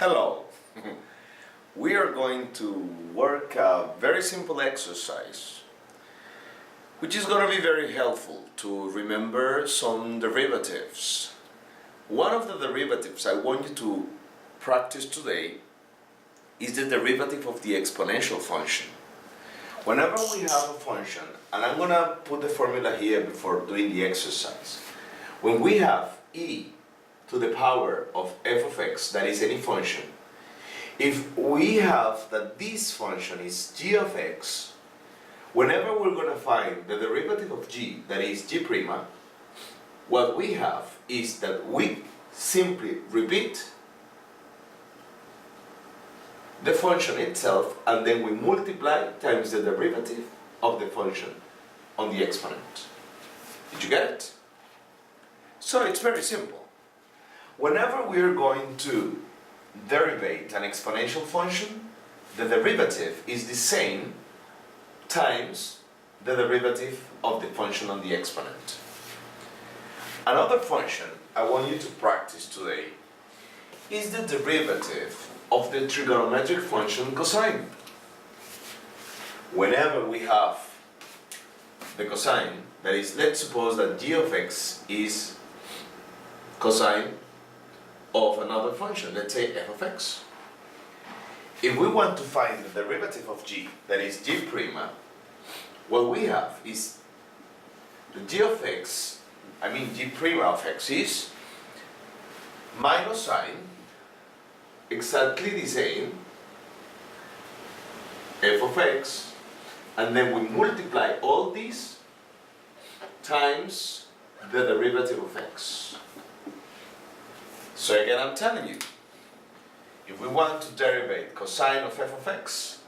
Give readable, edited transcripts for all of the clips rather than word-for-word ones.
Hello. We are going to work a very simple exercise which is going to be very helpful to remember some derivatives. One of the derivatives I want you to practice today is the derivative of the exponential function. Whenever we have a function, and I'm going to put the formula here before doing the exercise. When we have e to the power of f of x, that is any function, if we have that this function is g of x, whenever we're going to find the derivative of g, that is g prima, what we have is that we simply repeat the function itself and then we multiply times the derivative of the function on the exponent. Did you get it? So it's very simple. Whenever we are going to derivate an exponential function, the derivative is the same times the derivative of the function on the exponent. Another function I want you to practice today is the derivative of the trigonometric function cosine. Whenever we have the cosine, that is, let's suppose that g of x is cosine of another function, let's say f of x. If we want to find the derivative of g, that is g prima, what we have is the g of x, g prima of x is minus sine, exactly the same, f of x, and then we multiply all these times the derivative of x. So again, I'm telling you, if we want to derivate cosine of f of x,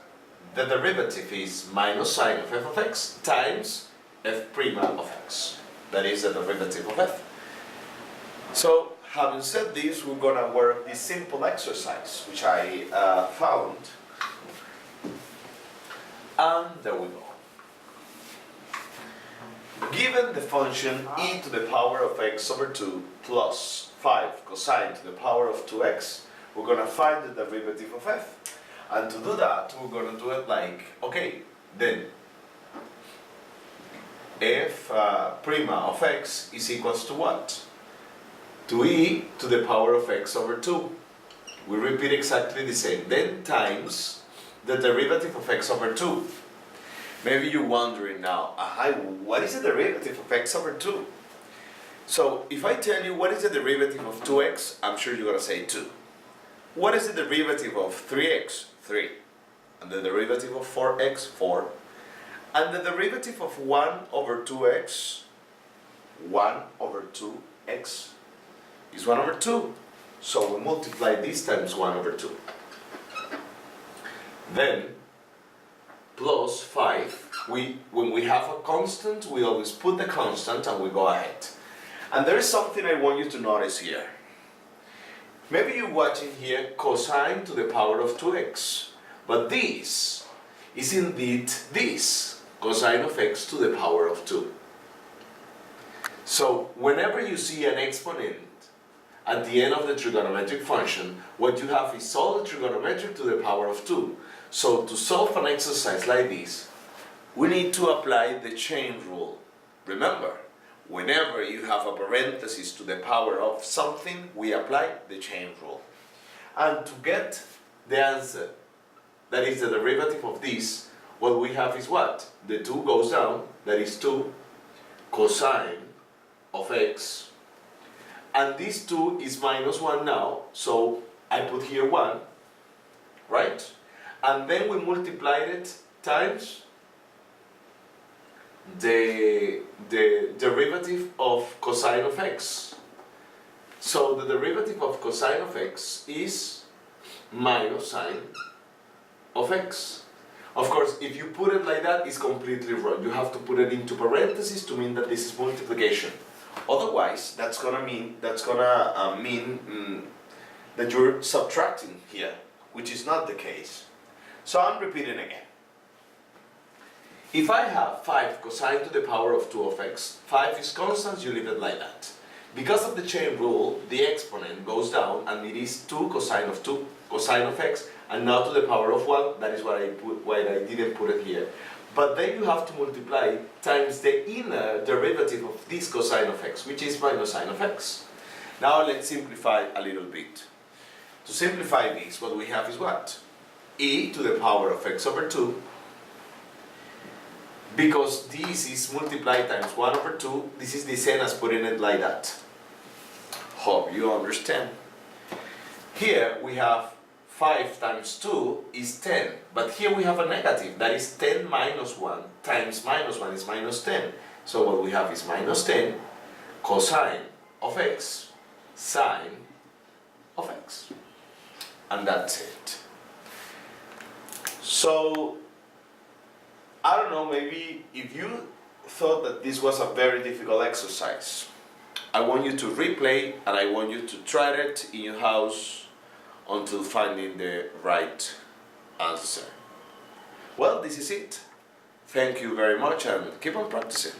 the derivative is minus sine of f of x times f prima of x. That is the derivative of f. So, having said this, we're going to work this simple exercise, which I found. And there we go. Given the function e to the power of x over 2 plus 5 cosine to the power of 2x, we're going to find the derivative of f. And to do that, we're going to do it like, okay, then f prima of x is equals to what? To e to the power of x over 2. We repeat exactly the same. Then times the derivative of x over 2. Maybe you're wondering now, what is the derivative of x over 2? So if I tell you what is the derivative of 2x, I'm sure you're going to say 2. What is the derivative of 3x? 3. And the derivative of 4x? 4. And the derivative of 1 over 2x? 1 over 2x is 1 over 2. So we multiply this times 1 over 2. Then plus 5. When we have a constant, we always put the constant and we go ahead. And there is something I want you to notice here. Maybe you're watching here cosine to the power of 2x. But this is indeed this, cosine of x to the power of 2. So whenever you see an exponent at the end of the trigonometric function, what you have is all the trigonometric to the power of 2. So to solve an exercise like this, we need to apply the chain rule. Remember, whenever you have a parenthesis to the power of something, we apply the chain rule. And to get the answer, that is the derivative of this, what we have is what? The 2 goes down, that is 2 cosine of x. And this 2 is minus 1 now, so I put here 1, right? And then we multiplied it times the derivative of cosine of x. So the derivative of cosine of x is minus sine of x. Of course, if you put it like that, it's completely wrong. You have to put it into parentheses to mean that this is multiplication. Otherwise, that's gonna mean that you're subtracting here, which is not the case. So I'm repeating again. If I have 5 cosine to the power of 2 of x, 5 is constant, you leave it like that. Because of the chain rule, the exponent goes down and it is 2 cosine of 2 cosine of x, and now to the power of 1, that is why I didn't put it here. But then you have to multiply times the inner derivative of this cosine of x, which is minus sine of x. Now let's simplify a little bit. To simplify this, what we have is what? E to the power of x over 2, because this is multiplied times 1 over 2, this is the same as putting it like that. Hope you understand. Here we have 5 times 2 is 10, but here we have a negative, that is 10 minus 1 times minus 1 is minus 10. So what we have is minus 10 cosine of x sine of x. And that's it. So, I don't know, maybe if you thought that this was a very difficult exercise, I want you to replay and I want you to try it in your house until finding the right answer. Well, this is it. Thank you very much and keep on practicing.